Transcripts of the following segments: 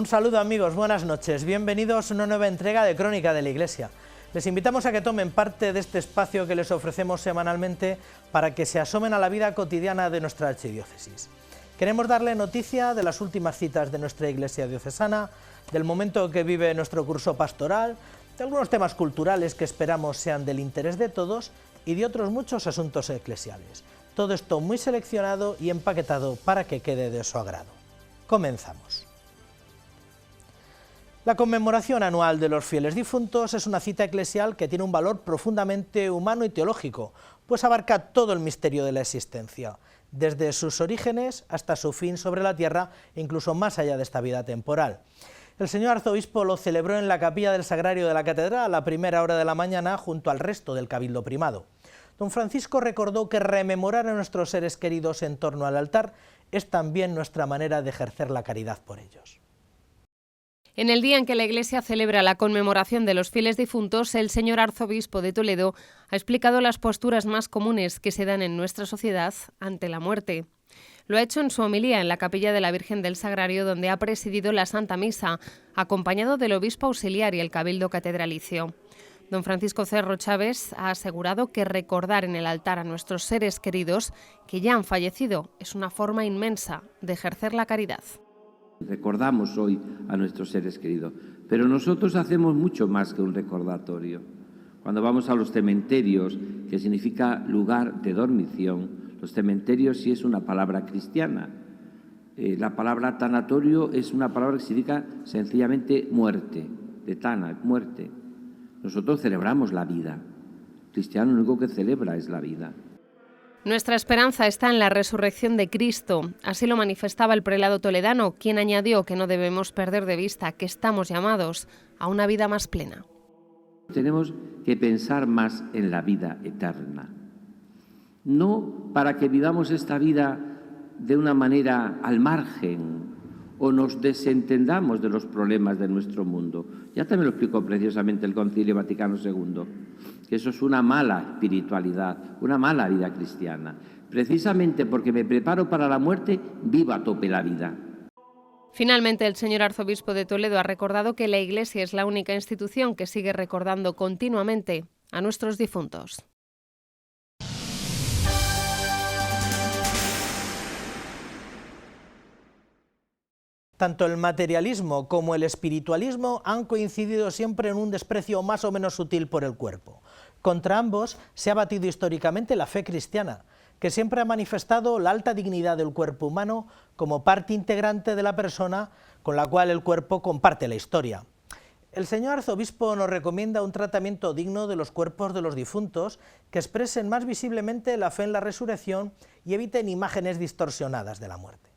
Un saludo amigos, buenas noches, bienvenidos a una nueva entrega de Crónica de la Iglesia. Les invitamos a que tomen parte de este espacio que les ofrecemos semanalmente para que se asomen a la vida cotidiana de nuestra archidiócesis. Queremos darle noticia de las últimas citas de nuestra Iglesia diocesana, del momento que vive nuestro curso pastoral, de algunos temas culturales que esperamos sean del interés de todos y de otros muchos asuntos eclesiales. Todo esto muy seleccionado y empaquetado para que quede de su agrado. Comenzamos. La conmemoración anual de los fieles difuntos es una cita eclesial que tiene un valor profundamente humano y teológico, pues abarca todo el misterio de la existencia, desde sus orígenes hasta su fin sobre la tierra e incluso más allá de esta vida temporal. El señor arzobispo lo celebró en la capilla del Sagrario de la Catedral a la primera hora de la mañana junto al resto del cabildo primado. Don Francisco recordó que rememorar a nuestros seres queridos en torno al altar es también nuestra manera de ejercer la caridad por ellos. En el día en que la Iglesia celebra la conmemoración de los fieles difuntos, el señor arzobispo de Toledo ha explicado las posturas más comunes que se dan en nuestra sociedad ante la muerte. Lo ha hecho en su homilía en la capilla de la Virgen del Sagrario, donde ha presidido la Santa Misa, acompañado del obispo auxiliar y el cabildo catedralicio. Don Francisco Cerro Chávez ha asegurado que recordar en el altar a nuestros seres queridos que ya han fallecido es una forma inmensa de ejercer la caridad. Recordamos hoy a nuestros seres queridos, pero nosotros hacemos mucho más que un recordatorio. Cuando vamos a los cementerios, que significa lugar de dormición, los cementerios sí es una palabra cristiana. La palabra tanatorio es una palabra que significa sencillamente muerte, de tana, muerte. Nosotros celebramos la vida. El cristiano lo único que celebra es la vida. Nuestra esperanza está en la resurrección de Cristo. Así lo manifestaba el prelado toledano, quien añadió que no debemos perder de vista que estamos llamados a una vida más plena. Tenemos que pensar más en la vida eterna. No para que vivamos esta vida de una manera al margen o nos desentendamos de los problemas de nuestro mundo. Ya también lo explicó preciosamente el Concilio Vaticano II, que eso es una mala espiritualidad, una mala vida cristiana. Precisamente porque me preparo para la muerte, vivo a tope la vida. Finalmente, el señor arzobispo de Toledo ha recordado que la Iglesia es la única institución que sigue recordando continuamente a nuestros difuntos. Tanto el materialismo como el espiritualismo han coincidido siempre en un desprecio más o menos sutil por el cuerpo. Contra ambos se ha batido históricamente la fe cristiana, que siempre ha manifestado la alta dignidad del cuerpo humano como parte integrante de la persona con la cual el cuerpo comparte la historia. El señor arzobispo nos recomienda un tratamiento digno de los cuerpos de los difuntos que expresen más visiblemente la fe en la resurrección y eviten imágenes distorsionadas de la muerte.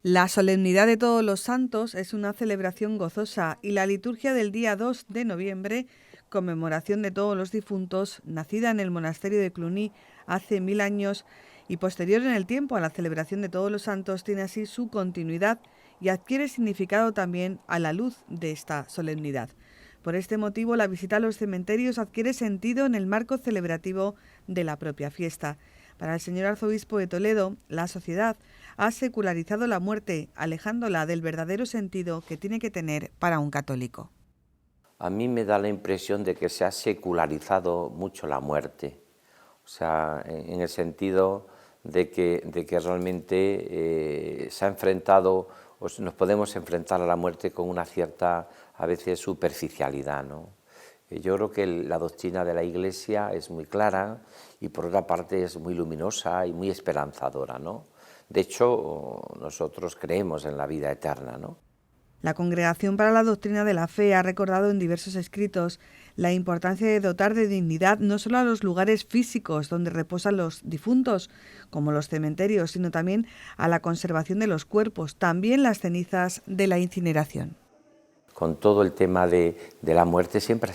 La solemnidad de Todos los Santos es una celebración gozosa y la liturgia del día 2 de noviembre, conmemoración de todos los difuntos, nacida en el monasterio de Cluny hace 1000 años y posterior en el tiempo a la celebración de Todos los Santos, tiene así su continuidad y adquiere significado también a la luz de esta solemnidad. Por este motivo, la visita a los cementerios adquiere sentido en el marco celebrativo de la propia fiesta. Para el señor arzobispo de Toledo, la sociedad ha secularizado la muerte, alejándola del verdadero sentido que tiene que tener para un católico. A mí me da la impresión de que se ha secularizado mucho la muerte, o sea, en el sentido de que realmente se ha enfrentado, o nos podemos enfrentar a la muerte con una cierta, a veces, superficialidad, ¿no? Yo creo que la doctrina de la Iglesia es muy clara y por otra parte es muy luminosa y muy esperanzadora, ¿no? De hecho, nosotros creemos en la vida eterna, ¿no? La Congregación para la Doctrina de la Fe ha recordado en diversos escritos la importancia de dotar de dignidad no solo a los lugares físicos donde reposan los difuntos, como los cementerios, sino también a la conservación de los cuerpos, también las cenizas de la incineración. Con todo el tema de la muerte siempre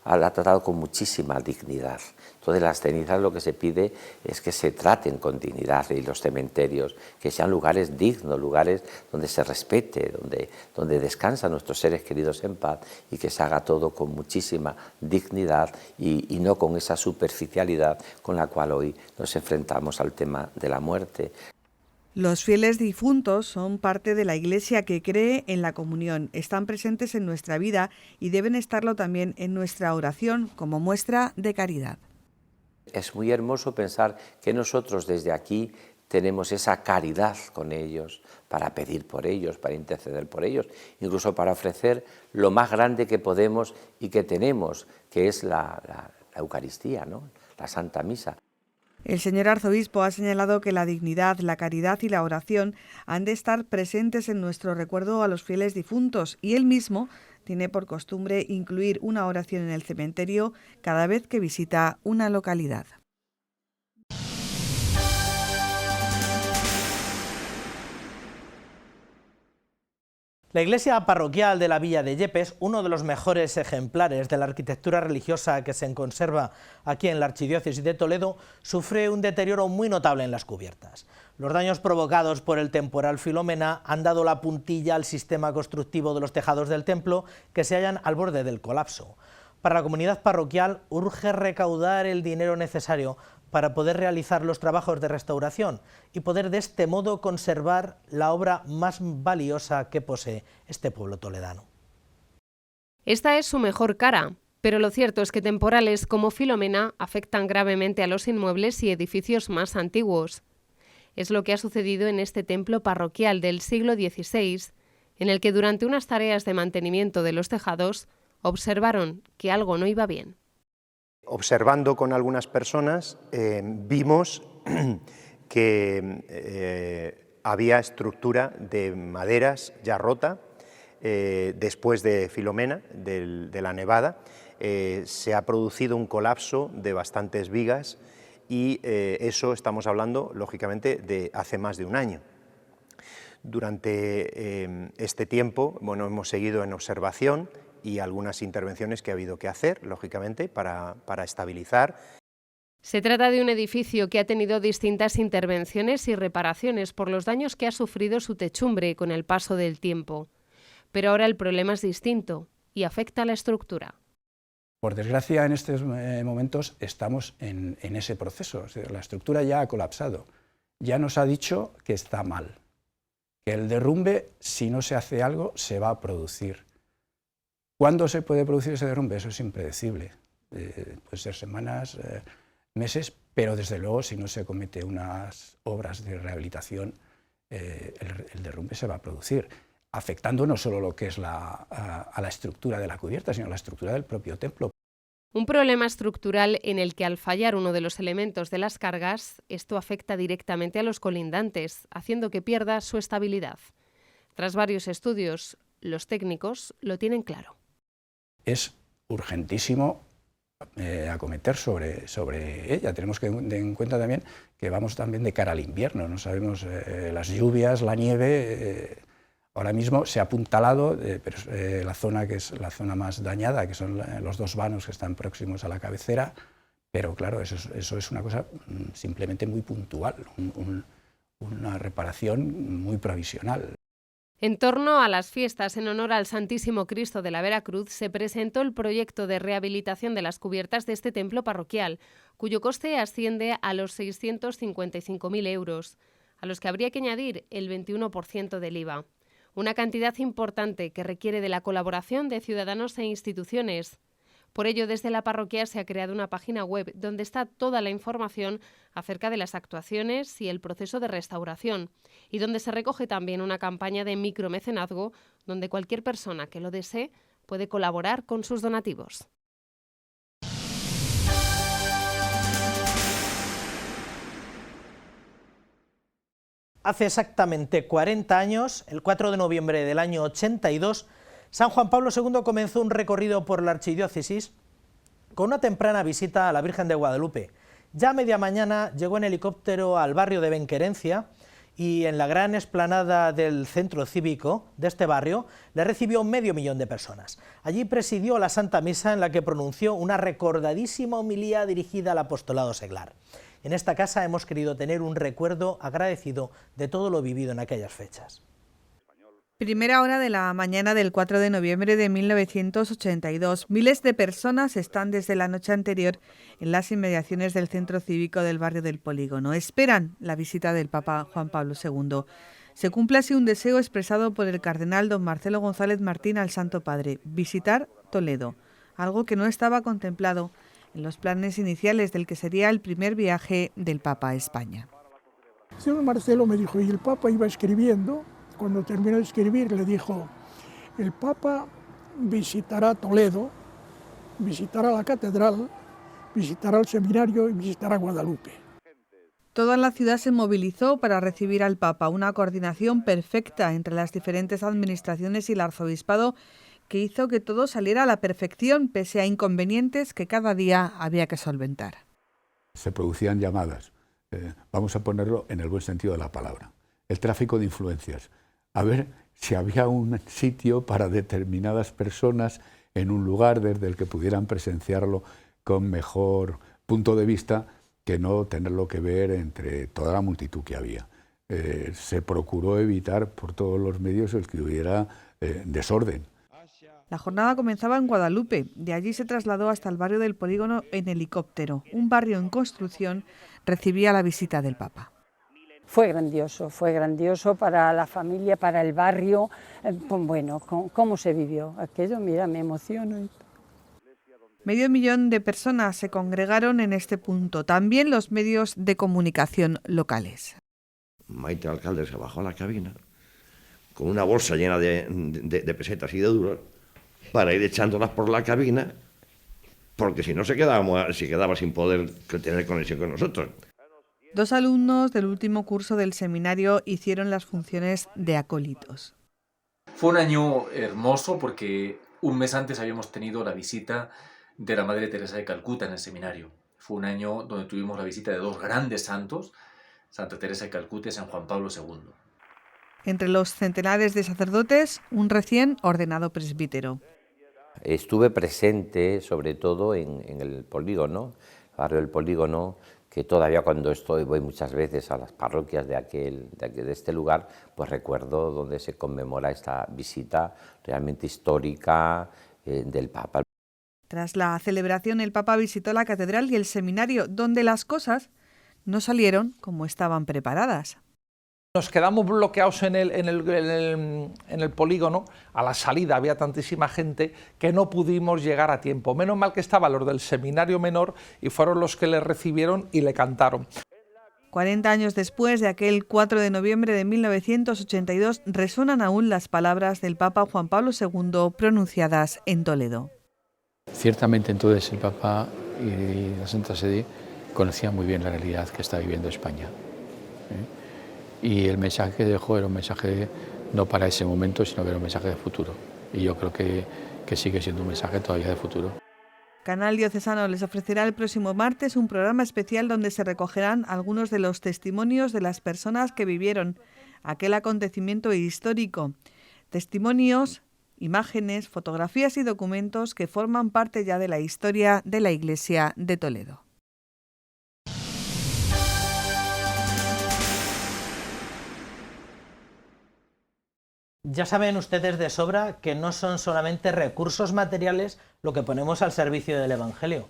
ha tratado con muchísima dignidad. Entonces las cenizas lo que se pide es que se traten con dignidad y los cementerios, que sean lugares dignos, lugares donde se respete, donde descansan nuestros seres queridos en paz y que se haga todo con muchísima dignidad y no con esa superficialidad con la cual hoy nos enfrentamos al tema de la muerte. Los fieles difuntos son parte de la Iglesia que cree en la comunión, están presentes en nuestra vida y deben estarlo también en nuestra oración como muestra de caridad. Es muy hermoso pensar que nosotros desde aquí tenemos esa caridad con ellos, para pedir por ellos, para interceder por ellos, incluso para ofrecer lo más grande que podemos y que tenemos, que es la Eucaristía, ¿no? La Santa Misa. El señor arzobispo ha señalado que la dignidad, la caridad y la oración han de estar presentes en nuestro recuerdo a los fieles difuntos y él mismo tiene por costumbre incluir una oración en el cementerio cada vez que visita una localidad. La iglesia parroquial de la Villa de Yepes, uno de los mejores ejemplares de la arquitectura religiosa que se conserva aquí en la Archidiócesis de Toledo, sufre un deterioro muy notable en las cubiertas. Los daños provocados por el temporal Filomena han dado la puntilla al sistema constructivo de los tejados del templo, que se hallan al borde del colapso. Para la comunidad parroquial urge recaudar el dinero necesario para poder realizar los trabajos de restauración y poder de este modo conservar la obra más valiosa que posee este pueblo toledano. Esta es su mejor cara, pero lo cierto es que temporales como Filomena afectan gravemente a los inmuebles y edificios más antiguos. Es lo que ha sucedido en este templo parroquial del siglo XVI, en el que durante unas tareas de mantenimiento de los tejados observaron que algo no iba bien. Observando con algunas personas, vimos que había estructura de maderas ya rota. Después de Filomena, de la nevada, se ha producido un colapso de bastantes vigas y eso estamos hablando, lógicamente, de hace más de un año. Durante este tiempo, bueno, hemos seguido en observación y algunas intervenciones que ha habido que hacer, lógicamente, para estabilizar. Se trata de un edificio que ha tenido distintas intervenciones y reparaciones por los daños que ha sufrido su techumbre con el paso del tiempo. Pero ahora el problema es distinto y afecta a la estructura. Por desgracia, en estos momentos estamos en ese proceso. O sea, la estructura ya ha colapsado. Ya nos ha dicho que está mal, que el derrumbe, si no se hace algo, se va a producir. ¿Cuándo se puede producir ese derrumbe? Eso es impredecible. Puede ser semanas, meses, pero desde luego si no se comete unas obras de rehabilitación, el derrumbe se va a producir, afectando no solo lo que es a la estructura de la cubierta, sino a la estructura del propio templo. Un problema estructural en el que al fallar uno de los elementos de las cargas, esto afecta directamente a los colindantes, haciendo que pierda su estabilidad. Tras varios estudios, los técnicos lo tienen claro. Es urgentísimo acometer sobre ella. Tenemos que tener en cuenta también que vamos también de cara al invierno. No sabemos las lluvias, la nieve. Ahora mismo se ha apuntalado, pero la zona que es la zona más dañada, que son los dos vanos que están próximos a la cabecera. Pero claro, eso es una cosa simplemente muy puntual, una reparación muy provisional. En torno a las fiestas en honor al Santísimo Cristo de la Veracruz se presentó el proyecto de rehabilitación de las cubiertas de este templo parroquial, cuyo coste asciende a los 655.000 euros, a los que habría que añadir el 21% del IVA. Una cantidad importante que requiere de la colaboración de ciudadanos e instituciones. Por ello, desde la parroquia se ha creado una página web donde está toda la información acerca de las actuaciones y el proceso de restauración, y donde se recoge también una campaña de micromecenazgo donde cualquier persona que lo desee puede colaborar con sus donativos. Hace exactamente 40 años, el 4 de noviembre del año 82, San Juan Pablo II comenzó un recorrido por la archidiócesis con una temprana visita a la Virgen de Guadalupe. Ya a media mañana llegó en helicóptero al barrio de Benquerencia y en la gran explanada del centro cívico de este barrio le recibió 500.000 de personas. Allí presidió la Santa Misa en la que pronunció una recordadísima homilía dirigida al apostolado seglar. En esta casa hemos querido tener un recuerdo agradecido de todo lo vivido en aquellas fechas. Primera hora de la mañana del 4 de noviembre de 1982. Miles de personas están desde la noche anterior en las inmediaciones del centro cívico del barrio del Polígono. Esperan la visita del Papa Juan Pablo II. Se cumple así un deseo expresado por el cardenal don Marcelo González Martín al Santo Padre: visitar Toledo, algo que no estaba contemplado en los planes iniciales del que sería el primer viaje del Papa a España. El señor Marcelo me dijo, y el Papa iba escribiendo. Cuando terminó de escribir, le dijo: el Papa visitará Toledo, visitará la catedral, visitará el seminario y visitará Guadalupe. Toda la ciudad se movilizó para recibir al Papa, una coordinación perfecta entre las diferentes administraciones y el arzobispado que hizo que todo saliera a la perfección, pese a inconvenientes que cada día había que solventar. Se producían llamadas, vamos a ponerlo en el buen sentido de la palabra, el tráfico de influencias. A ver si había un sitio para determinadas personas en un lugar desde el que pudieran presenciarlo con mejor punto de vista que no tenerlo que ver entre toda la multitud que había. Se procuró evitar por todos los medios el que hubiera desorden. La jornada comenzaba en Guadalupe. De allí se trasladó hasta el barrio del Polígono en helicóptero. Un barrio en construcción recibía la visita del Papa. Fue grandioso para la familia, para el barrio. Pues bueno, ¿cómo se vivió aquello? Mira, me emociono. 500.000 de personas se congregaron en este punto, también los medios de comunicación locales. Maite Alcalde se bajó a la cabina con una bolsa llena de pesetas y de duros para ir echándolas por la cabina, porque si no se quedaba sin poder tener conexión con nosotros. 2 alumnos del último curso del seminario hicieron las funciones de acólitos. Fue un año hermoso porque un mes antes habíamos tenido la visita de la Madre Teresa de Calcuta en el seminario. Fue un año donde tuvimos la visita de 2 grandes santos, Santa Teresa de Calcuta y San Juan Pablo II. Entre los centenares de sacerdotes, un recién ordenado presbítero. Estuve presente sobre todo en el Polígono, el barrio del Polígono, que todavía cuando voy muchas veces a las parroquias de este lugar, pues recuerdo donde se conmemora esta visita realmente histórica del Papa. Tras la celebración, el Papa visitó la catedral y el seminario, donde las cosas no salieron como estaban preparadas. Nos quedamos bloqueados en el Polígono. A la salida había tantísima gente que no pudimos llegar a tiempo. Menos mal que estaban los del seminario menor y fueron los que le recibieron y le cantaron. 40 años después de aquel 4 de noviembre de 1982, resuenan aún las palabras del Papa Juan Pablo II pronunciadas en Toledo. Ciertamente entonces el Papa y la Santa Sede conocían muy bien la realidad que está viviendo España. Y el mensaje que dejó era un mensaje no para ese momento, sino que era un mensaje de futuro. Y yo creo que sigue siendo un mensaje todavía de futuro. Canal Diocesano les ofrecerá el próximo martes un programa especial donde se recogerán algunos de los testimonios de las personas que vivieron aquel acontecimiento histórico. Testimonios, imágenes, fotografías y documentos que forman parte ya de la historia de la Iglesia de Toledo. Ya saben ustedes de sobra que no son solamente recursos materiales lo que ponemos al servicio del Evangelio.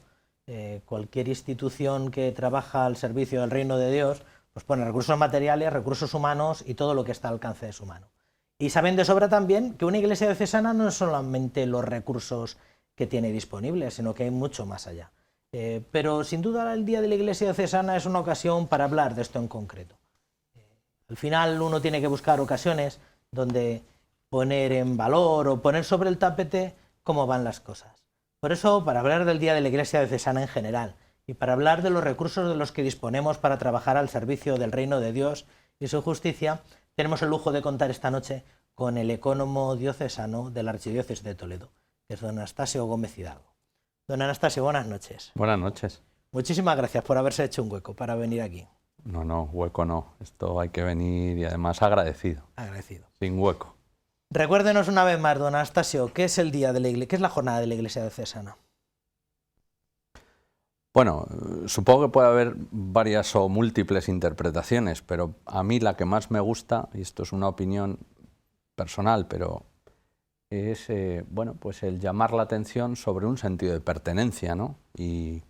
Cualquier institución que trabaja al servicio del reino de Dios pues pone recursos materiales, recursos humanos y todo lo que está al alcance de su mano. Y saben de sobra también que una iglesia diocesana no es solamente los recursos que tiene disponibles, sino que hay mucho más allá. Pero sin duda el Día de la Iglesia Diocesana es una ocasión para hablar de esto en concreto. Al final uno tiene que buscar ocasiones donde poner en valor o poner sobre el tapete cómo van las cosas. Por eso, para hablar del Día de la Iglesia Diocesana en general y para hablar de los recursos de los que disponemos para trabajar al servicio del reino de Dios y su justicia, tenemos el lujo de contar esta noche con el ecónomo diocesano de la Archidiócesis de Toledo, que es don Anastasio Gómez Hidalgo. Don Anastasio, buenas noches. Buenas noches. Muchísimas gracias por haberse hecho un hueco para venir aquí. No, hueco no. Esto hay que venir y además agradecido. Agradecido. Sin hueco. Recuérdenos una vez más, don Anastasio, ¿qué es el día de la Iglesia? ¿Qué es la jornada de la Iglesia Diocesana? Bueno, supongo que puede haber varias o múltiples interpretaciones, pero a mí la que más me gusta, y esto es una opinión personal, pero es bueno, pues el llamar la atención sobre un sentido de pertenencia, ¿no? Y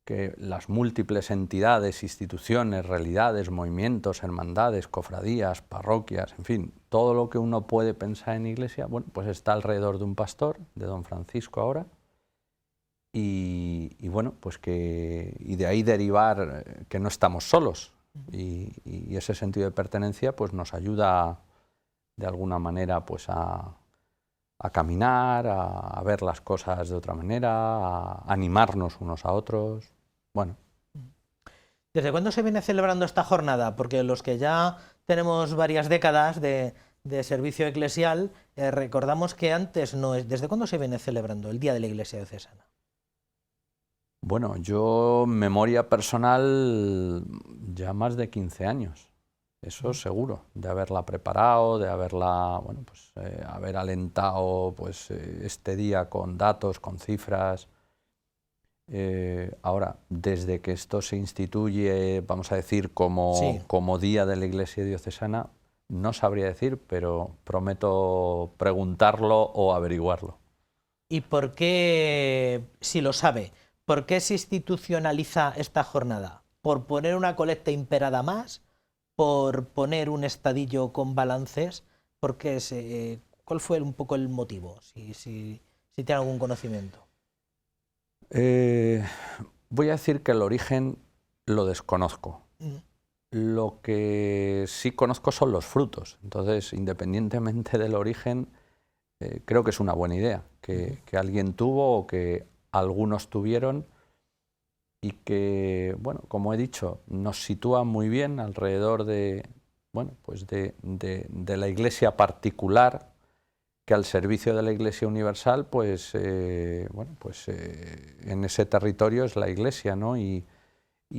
que las múltiples entidades, instituciones, realidades, movimientos, hermandades, cofradías, parroquias, en fin, todo lo que uno puede pensar en iglesia, bueno, pues está alrededor de un pastor, de don Francisco ahora, y bueno, pues y de ahí derivar que no estamos solos, y ese sentido de pertenencia pues nos ayuda de alguna manera pues a caminar, a ver las cosas de otra manera, a animarnos unos a otros. Bueno. ¿Desde cuándo se viene celebrando esta jornada? Porque los que ya tenemos varias décadas de servicio eclesial, recordamos que antes no es. ¿Desde cuándo se viene celebrando el Día de la Iglesia Diocesana? Bueno, yo, memoria personal, ya más de 15 años, eso seguro, de haberla preparado, de haberla, bueno, pues haber alentado pues, este día con datos, con cifras. Ahora, desde que esto se instituye, vamos a decir, como Día de la Iglesia Diocesana, no sabría decir, pero prometo preguntarlo o averiguarlo. ¿Y por qué, si lo sabe, por qué se institucionaliza esta jornada? ¿Por poner una colecta imperada más? ¿Por poner un estadillo con balances? ¿Cuál fue un poco el motivo? Si tiene algún conocimiento. Voy a decir que el origen lo desconozco. Lo que sí conozco son los frutos. Entonces, independientemente del origen, creo que es una buena idea que alguien tuvo o que algunos tuvieron y que, bueno, como he dicho, nos sitúa muy bien alrededor de, bueno, pues de la Iglesia particular, que al servicio de la Iglesia universal, pues, bueno, pues en ese territorio es la Iglesia, ¿no? Y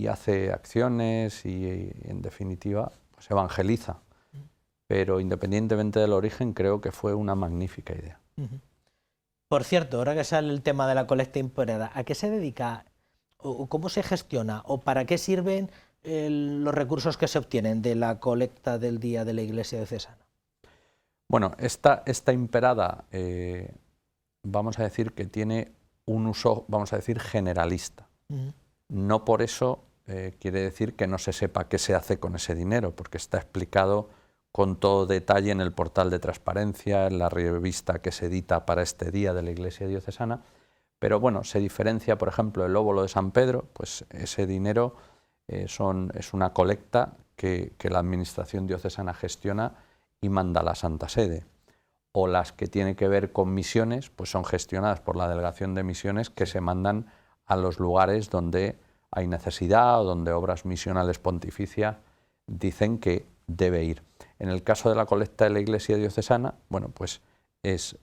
hace acciones y en definitiva, pues evangeliza. Pero independientemente del origen, creo que fue una magnífica idea. Por cierto, ahora que sale el tema de la colecta imperada, ¿a qué se dedica o cómo se gestiona o para qué sirven los recursos que se obtienen de la colecta del Día de la Iglesia Diocesana? Bueno, esta imperada, vamos a decir que tiene un uso, vamos a decir, generalista. No por eso quiere decir que no se sepa qué se hace con ese dinero, porque está explicado con todo detalle en el portal de transparencia, en la revista que se edita para este Día de la Iglesia Diocesana. Pero bueno, se diferencia, por ejemplo, el óbolo de San Pedro, pues ese dinero es una colecta que la Administración Diocesana gestiona y manda a la Santa Sede. O las que tienen que ver con misiones, pues son gestionadas por la Delegación de Misiones, que se mandan a los lugares donde hay necesidad o donde Obras Misionales Pontificia dicen que debe ir. En el caso de la colecta de la Iglesia Diocesana, bueno, pues es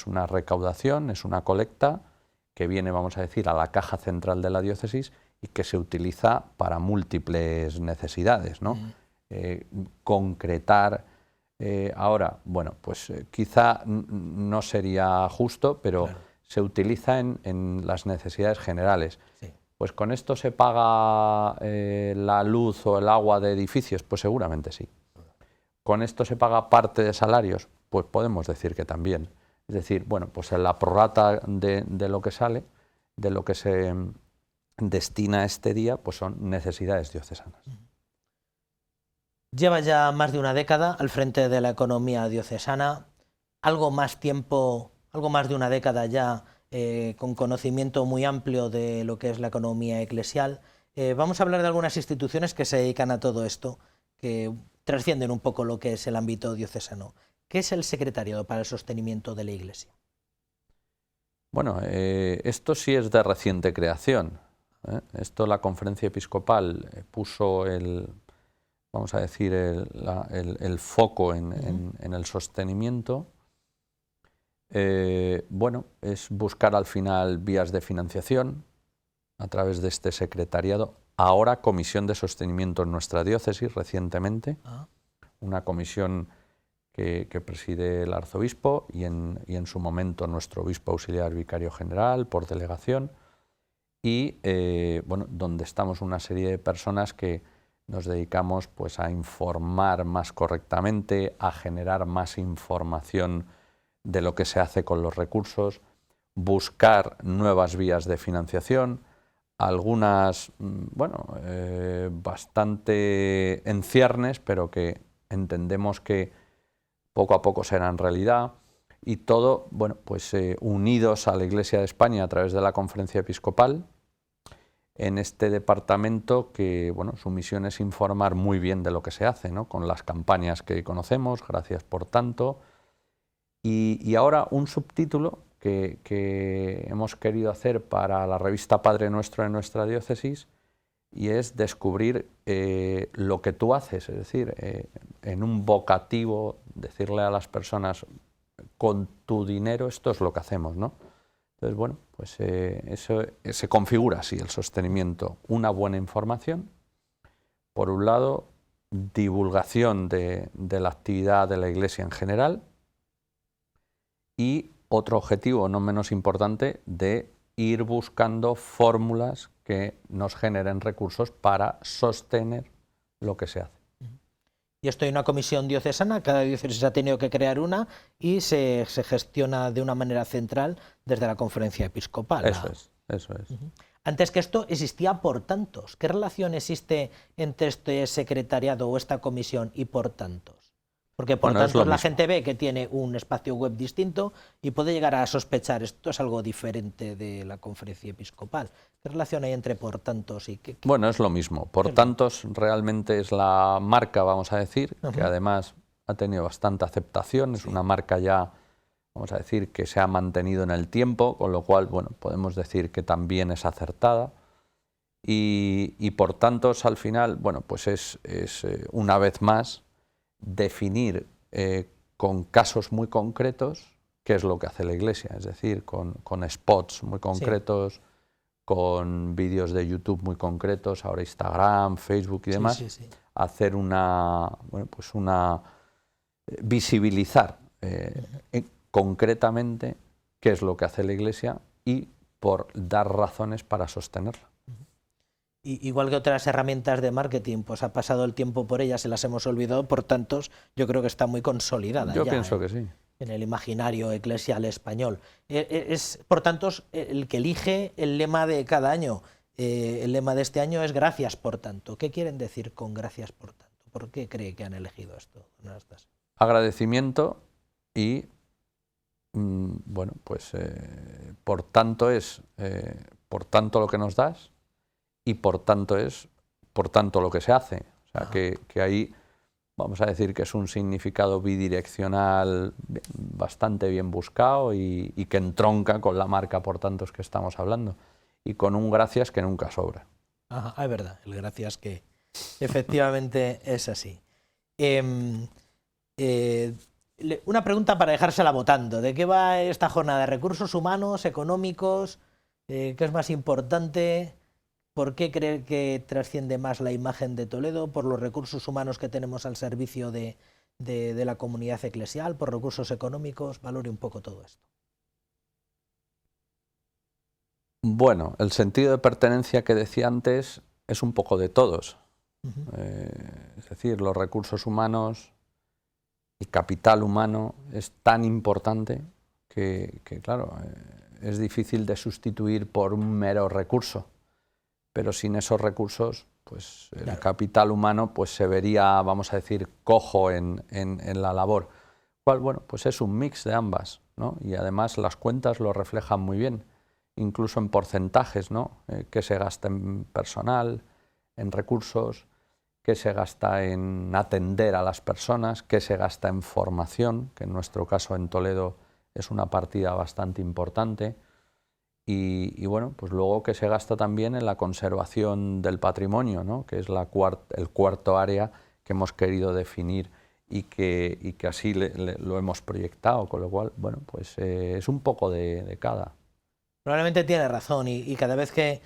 una recaudación, es una colecta que viene, vamos a decir, a la caja central de la diócesis y que se utiliza para múltiples necesidades, ¿no? Concretar ahora, bueno, pues quizá no sería justo, pero claro, se utiliza en las necesidades generales. Sí. Pues con esto se paga la luz o el agua de edificios, pues seguramente sí. ¿Con esto se paga parte de salarios? Pues podemos decir que también. Es decir, bueno, pues en la prorrata de lo que sale, de lo que se destina a este día, pues son necesidades diocesanas. Lleva ya más de una década al frente de la economía diocesana, algo más tiempo, algo más de una década ya con conocimiento muy amplio de lo que es la economía eclesial. Vamos a hablar de algunas instituciones que se dedican a todo esto, que trascienden un poco lo que es el ámbito diocesano. ¿Qué es el Secretariado para el Sostenimiento de la Iglesia? Bueno, esto sí es de reciente creación. Esto la Conferencia Episcopal puso vamos a decir, el foco en el sostenimiento. Bueno, es buscar al final vías de financiación a través de este secretariado. Ahora Comisión de Sostenimiento en nuestra diócesis, recientemente, una comisión que preside el arzobispo y en su momento nuestro obispo auxiliar vicario general por delegación, y bueno, donde estamos una serie de personas que nos dedicamos pues a informar más correctamente, a generar más información de lo que se hace con los recursos, buscar nuevas vías de financiación, algunas, bastante en ciernes, pero que entendemos que poco a poco serán realidad, y todo, unidos a la Iglesia de España a través de la Conferencia Episcopal, en este departamento que, su misión es informar muy bien de lo que se hace, ¿no? Con las campañas que conocemos, gracias por tanto, y ahora un subtítulo que hemos querido hacer para la revista Padre Nuestro de nuestra diócesis, y es descubrir lo que tú haces, es decir, en un vocativo, decirle a las personas, con tu dinero esto es lo que hacemos, ¿no? Entonces, eso se configura así, el sostenimiento, una buena información, por un lado, divulgación de la actividad de la Iglesia en general, y otro objetivo no menos importante, de ir buscando fórmulas que nos generen recursos para sostener lo que se hace. Y esto hay una comisión diocesana, cada diócesis ha tenido que crear una y se gestiona de una manera central desde la Conferencia Episcopal. Eso es. Antes que esto existía por tantos. ¿Qué relación existe entre este secretariado o esta comisión y por tantos? Porque por tantos la gente ve que tiene un espacio web distinto y puede llegar a sospechar esto es algo diferente de la Conferencia Episcopal. ¿Qué relación hay entre por tantos y qué? Bueno, es lo mismo. Por tantos realmente es la marca, vamos a decir, que además ha tenido bastante aceptación. Es una marca ya, vamos a decir, que se ha mantenido en el tiempo, con lo cual, podemos decir que también es acertada. Y por tantos, al final, es una vez más definir con casos muy concretos qué es lo que hace la Iglesia, es decir, con spots muy concretos, con vídeos de YouTube muy concretos, ahora Instagram, Facebook y demás, hacer visibilizar concretamente qué es lo que hace la Iglesia y por dar razones para sostenerla. Igual que otras herramientas de marketing, pues ha pasado el tiempo por ellas, se las hemos olvidado, por tantos, yo creo que está muy consolidada. Yo pienso que sí. En el imaginario eclesial español. Es, por tantos, el que elige el lema de cada año. El lema de este año es gracias por tanto. ¿Qué quieren decir con gracias por tanto? ¿Por qué cree que han elegido esto? Agradecimiento y, por tanto es por tanto lo que nos das, y por tanto es por tanto lo que se hace. O sea, que ahí vamos a decir que es un significado bidireccional bastante bien buscado y que entronca con la marca por tantos que estamos hablando. Y con un gracias que nunca sobra. Ajá, es verdad, el gracias que efectivamente es así. Una pregunta para dejársela votando. ¿De qué va esta jornada? ¿Recursos humanos, económicos? ¿Qué es más importante? ¿Por qué cree que trasciende más la imagen de Toledo? ¿Por los recursos humanos que tenemos al servicio de la comunidad eclesial? ¿Por recursos económicos? Valore un poco todo esto. Bueno, el sentido de pertenencia que decía antes es un poco de todos. Es decir, los recursos humanos, el capital humano es tan importante que claro, es difícil de sustituir por un mero recurso. Pero sin esos recursos, pues el capital humano pues se vería, vamos a decir, cojo en la labor. Pues es un mix de ambas, ¿no? Y además las cuentas lo reflejan muy bien, incluso en porcentajes, ¿no? Qué se gasta en personal, en recursos, qué se gasta en atender a las personas, qué se gasta en formación, que en nuestro caso en Toledo es una partida bastante importante. Y pues luego que se gasta también en la conservación del patrimonio, ¿no? Que es el cuarto área que hemos querido definir y que así lo hemos proyectado, con lo cual, pues es un poco de cada. Probablemente tiene razón y cada vez que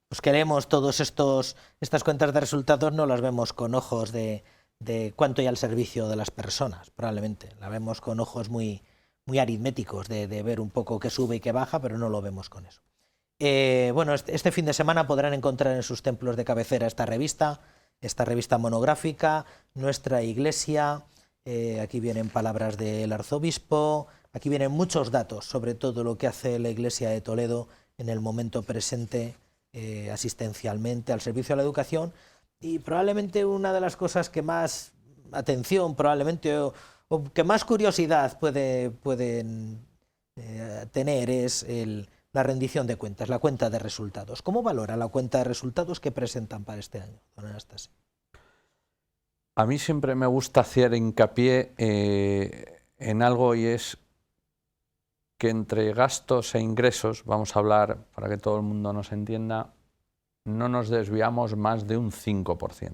pues queremos todas estas cuentas de resultados no las vemos con ojos de cuánto hay al servicio de las personas, probablemente. La vemos con ojos muy aritméticos de ver un poco qué sube y qué baja, pero no lo vemos con eso. Bueno, este fin de semana podrán encontrar en sus templos de cabecera esta revista monográfica, Nuestra Iglesia. Aquí vienen palabras del arzobispo, aquí vienen muchos datos sobre todo lo que hace la Iglesia de Toledo en el momento presente, asistencialmente, al servicio a la educación, y probablemente una de las cosas que más atención, probablemente, o que más curiosidad pueden tener es la rendición de cuentas, la cuenta de resultados. ¿Cómo valora la cuenta de resultados que presentan para este año, don Anastasio? A mí siempre me gusta hacer hincapié en algo, y es que entre gastos e ingresos, vamos a hablar para que todo el mundo nos entienda, no nos desviamos más de un 5%.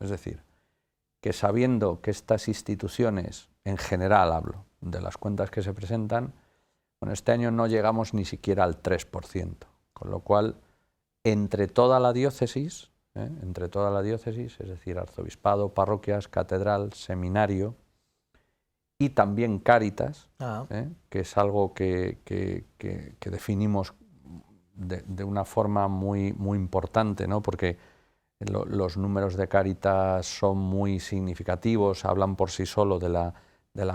Es decir, que sabiendo que estas instituciones, en general hablo de las cuentas que se presentan, bueno, este año no llegamos ni siquiera al 3%, con lo cual entre toda la diócesis, es decir, arzobispado, parroquias, catedral, seminario y también Cáritas, que es algo que definimos de una forma muy importante, ¿no? Porque los números de Cáritas son muy significativos, hablan por sí solo de la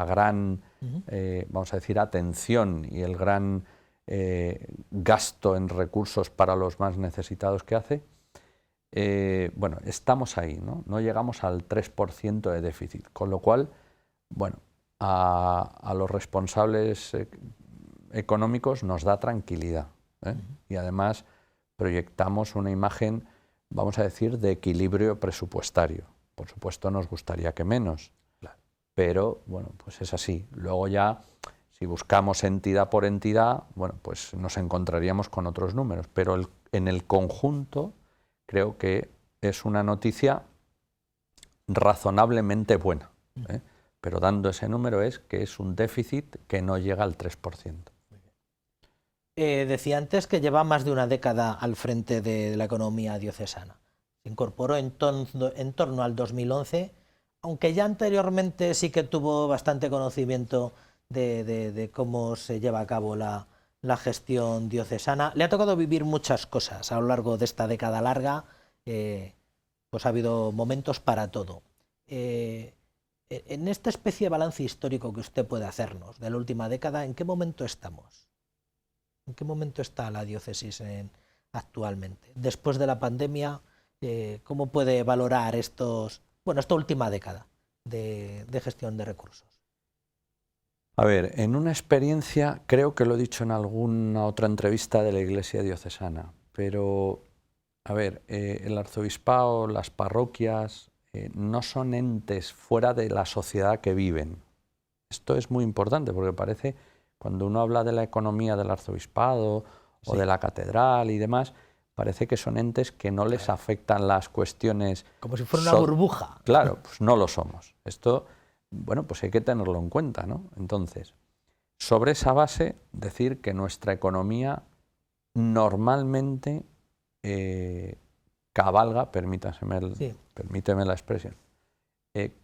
gran, vamos a decir, atención y el gran gasto en recursos para los más necesitados que hace. Bueno, estamos ahí, ¿no? No llegamos al 3% de déficit, con lo cual, bueno, a los responsables económicos nos da tranquilidad, y además proyectamos una imagen, vamos a decir, de equilibrio presupuestario. Por supuesto nos gustaría que menos, pero bueno, pues es así. Luego ya, si buscamos entidad por entidad, bueno, pues nos encontraríamos con otros números, pero en el conjunto creo que es una noticia razonablemente buena, pero dando ese número es que es un déficit que no llega al 3%. Decía antes que lleva más de una década al frente de la economía diocesana. Se incorporó en torno al 2011, aunque ya anteriormente sí que tuvo bastante conocimiento de cómo se lleva a cabo la gestión diocesana. Le ha tocado vivir muchas cosas a lo largo de esta década larga, pues ha habido momentos para todo. En esta especie de balance histórico que usted puede hacernos de la última década, ¿en qué momento estamos? ¿En qué momento está la diócesis actualmente? Después de la pandemia, ¿cómo puede valorar esta última década de gestión de recursos? A ver, en una experiencia, creo que lo he dicho en alguna otra entrevista de la Iglesia diocesana, pero, a ver, el arzobispado, las parroquias, no son entes fuera de la sociedad que viven. Esto es muy importante porque parece, cuando uno habla de la economía del arzobispado o de la catedral y demás, parece que son entes que no les afectan las cuestiones... Como si fuera una burbuja. Claro, pues no lo somos. Esto, bueno, pues hay que tenerlo en cuenta, ¿no? Entonces, sobre esa base, decir que nuestra economía normalmente cabalga, permíteme la expresión,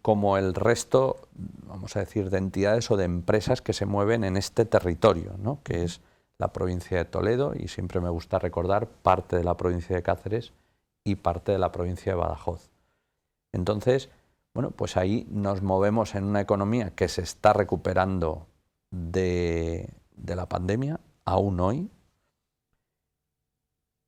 como el resto, vamos a decir, de entidades o de empresas que se mueven en este territorio, ¿no? Que es la provincia de Toledo, y siempre me gusta recordar parte de la provincia de Cáceres y parte de la provincia de Badajoz. Entonces, bueno, pues ahí nos movemos en una economía que se está recuperando de la pandemia, aún hoy,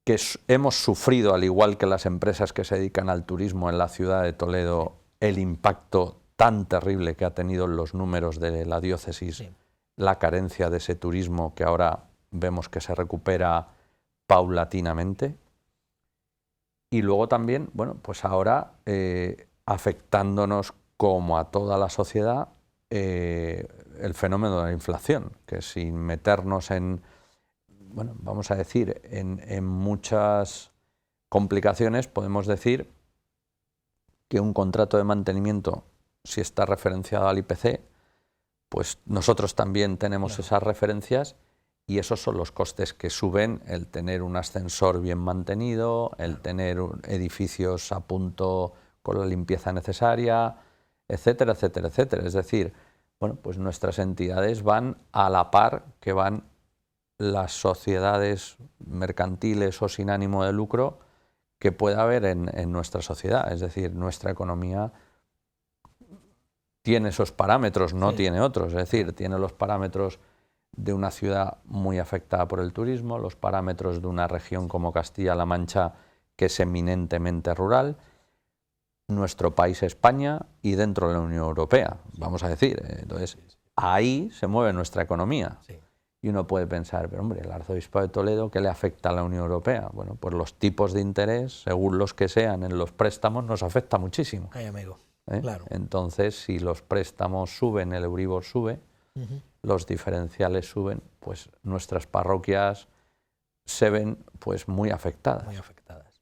que hemos sufrido, al igual que las empresas que se dedican al turismo en la ciudad de Toledo, el impacto tan terrible que ha tenido en los números de la diócesis, la carencia de ese turismo que ahora vemos que se recupera paulatinamente. Y luego también, bueno, pues ahora afectándonos como a toda la sociedad el fenómeno de la inflación, que sin meternos en, bueno, vamos a decir, en muchas complicaciones, podemos decir que un contrato de mantenimiento, si está referenciado al IPC, pues nosotros también tenemos esas referencias, y esos son los costes que suben el tener un ascensor bien mantenido, el tener edificios a punto con la limpieza necesaria, etcétera, etcétera, etcétera. Es decir, bueno, pues nuestras entidades van a la par que van las sociedades mercantiles o sin ánimo de lucro que pueda haber en nuestra sociedad. Es decir, nuestra economía tiene esos parámetros, no tiene otros. Es decir, tiene los parámetros de una ciudad muy afectada por el turismo, los parámetros de una región como Castilla-La Mancha, que es eminentemente rural, nuestro país España y dentro de la Unión Europea, vamos a decir. Entonces, ahí se mueve nuestra economía. Y uno puede pensar, pero hombre, el Arzobispado de Toledo, ¿qué le afecta a la Unión Europea? Bueno, pues los tipos de interés, según los que sean en los préstamos, nos afecta muchísimo. Ay, amigo. Claro. Entonces, si los préstamos suben, el Euribor sube, los diferenciales suben, pues nuestras parroquias se ven pues muy afectadas. Muy afectadas.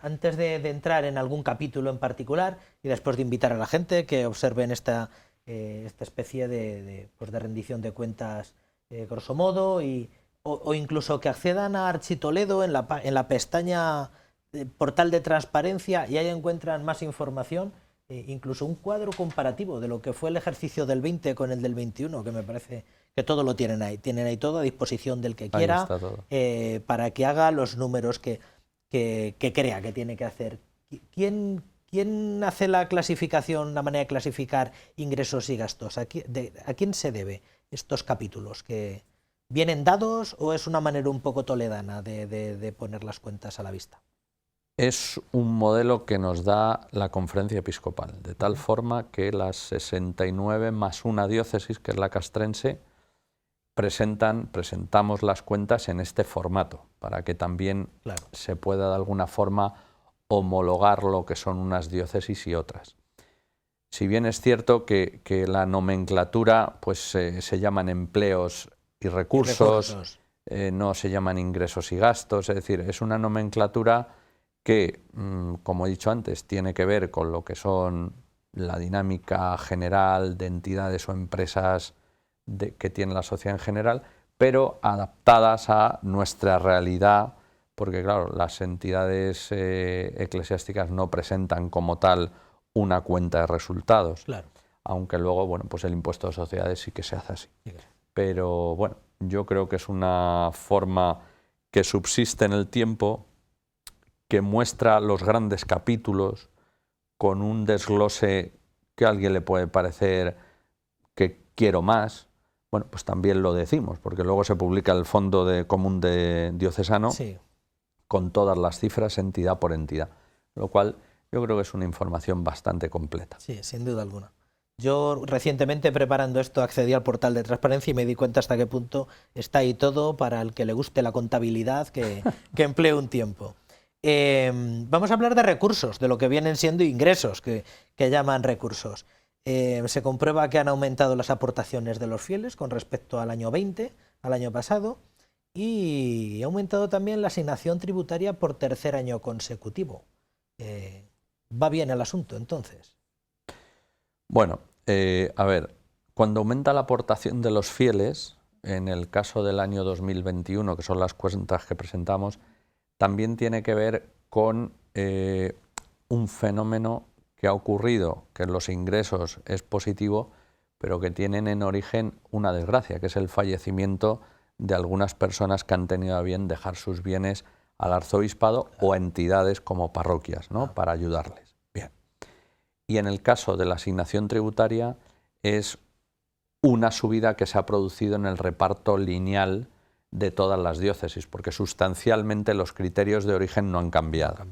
Antes de entrar en algún capítulo en particular y después de invitar a la gente que observen esta especie de rendición de cuentas grosso modo o incluso que accedan a Architoledo en la pestaña portal de transparencia y ahí encuentran más información, incluso un cuadro comparativo de lo que fue el ejercicio del 20 con el del 21, que me parece que todo lo tienen ahí todo a disposición del que quiera, para que haga los números que crea que tiene que hacer. ¿Quién hace la clasificación, la manera de clasificar ingresos y gastos? ¿A quién se debe estos capítulos? ¿Que vienen dados o es una manera un poco toledana de poner las cuentas a la vista? Es un modelo que nos da la Conferencia Episcopal, de tal forma que las 69 más una diócesis, que es la castrense, presentamos las cuentas en este formato, para que también se pueda de alguna forma homologar lo que son unas diócesis y otras. Si bien es cierto que la nomenclatura pues se llaman empleos y recursos. No se llaman ingresos y gastos, es decir, es una nomenclatura que, como he dicho antes, tiene que ver con lo que son la dinámica general de entidades o empresas que tiene la sociedad en general, pero adaptadas a nuestra realidad, porque claro, las entidades eclesiásticas no presentan como tal una cuenta de resultados, aunque luego, bueno, pues el impuesto de sociedades sí que se hace así. Pero bueno, yo creo que es una forma que subsiste en el tiempo, que muestra los grandes capítulos con un desglose que a alguien le puede parecer que quiero más. Bueno, pues también lo decimos, porque luego se publica el Fondo Común de Diocesano con todas las cifras entidad por entidad, lo cual yo creo que es una información bastante completa. Sí, sin duda alguna. Yo recientemente preparando esto accedí al portal de transparencia y me di cuenta hasta qué punto está ahí todo para el que le guste la contabilidad, que emplee un tiempo. Vamos a hablar de recursos, de lo que vienen siendo ingresos, que llaman recursos. Se comprueba que han aumentado las aportaciones de los fieles con respecto al año 20, al año pasado, y ha aumentado también la asignación tributaria por tercer año consecutivo. ¿Va bien el asunto entonces? Bueno, a ver, cuando aumenta la aportación de los fieles, en el caso del año 2021, que son las cuentas que presentamos, también tiene que ver con un fenómeno que ha ocurrido, que en los ingresos es positivo, pero que tienen en origen una desgracia, que es el fallecimiento de algunas personas que han tenido a bien dejar sus bienes al arzobispado o a entidades como parroquias, ¿no? Para ayudarles. Bien. Y en el caso de la asignación tributaria es una subida que se ha producido en el reparto lineal de todas las diócesis, porque sustancialmente los criterios de origen no han cambiado.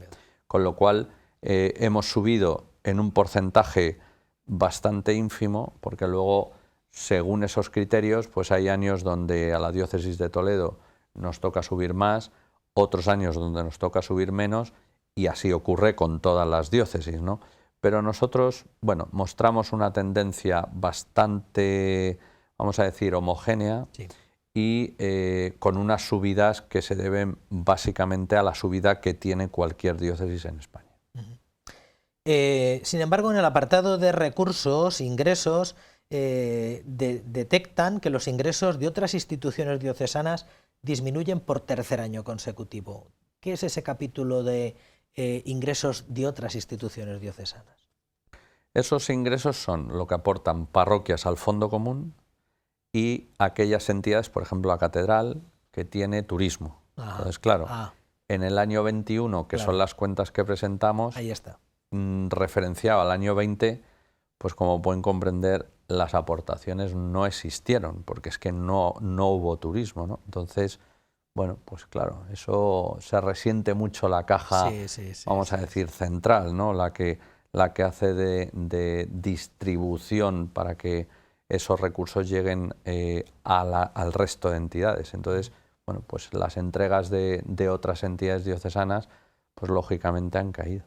Con lo cual hemos subido en un porcentaje bastante ínfimo, porque luego, según esos criterios, pues hay años donde a la diócesis de Toledo nos toca subir más, otros años donde nos toca subir menos, y así ocurre con todas las diócesis, ¿no? Pero nosotros, bueno, mostramos una tendencia bastante, vamos a decir, homogénea, y con unas subidas que se deben básicamente a la subida que tiene cualquier diócesis en España. Sin embargo, en el apartado de recursos, ingresos, detectan que los ingresos de otras instituciones diocesanas disminuyen por tercer año consecutivo. ¿Qué es ese capítulo de ingresos de otras instituciones diocesanas? Esos ingresos son lo que aportan parroquias al fondo común y aquellas entidades, por ejemplo la catedral, que tiene turismo. Entonces, claro, en el año 21, que son las cuentas que presentamos, ahí está. Referenciado al año 20, pues como pueden comprender, las aportaciones no existieron, porque es que no hubo turismo, ¿no? Entonces, bueno, pues claro, eso se resiente mucho la caja, vamos a decir, central, ¿no? La que hace de distribución para que esos recursos lleguen al resto de entidades. Entonces, bueno, pues las entregas de otras entidades diocesanas, pues lógicamente han caído.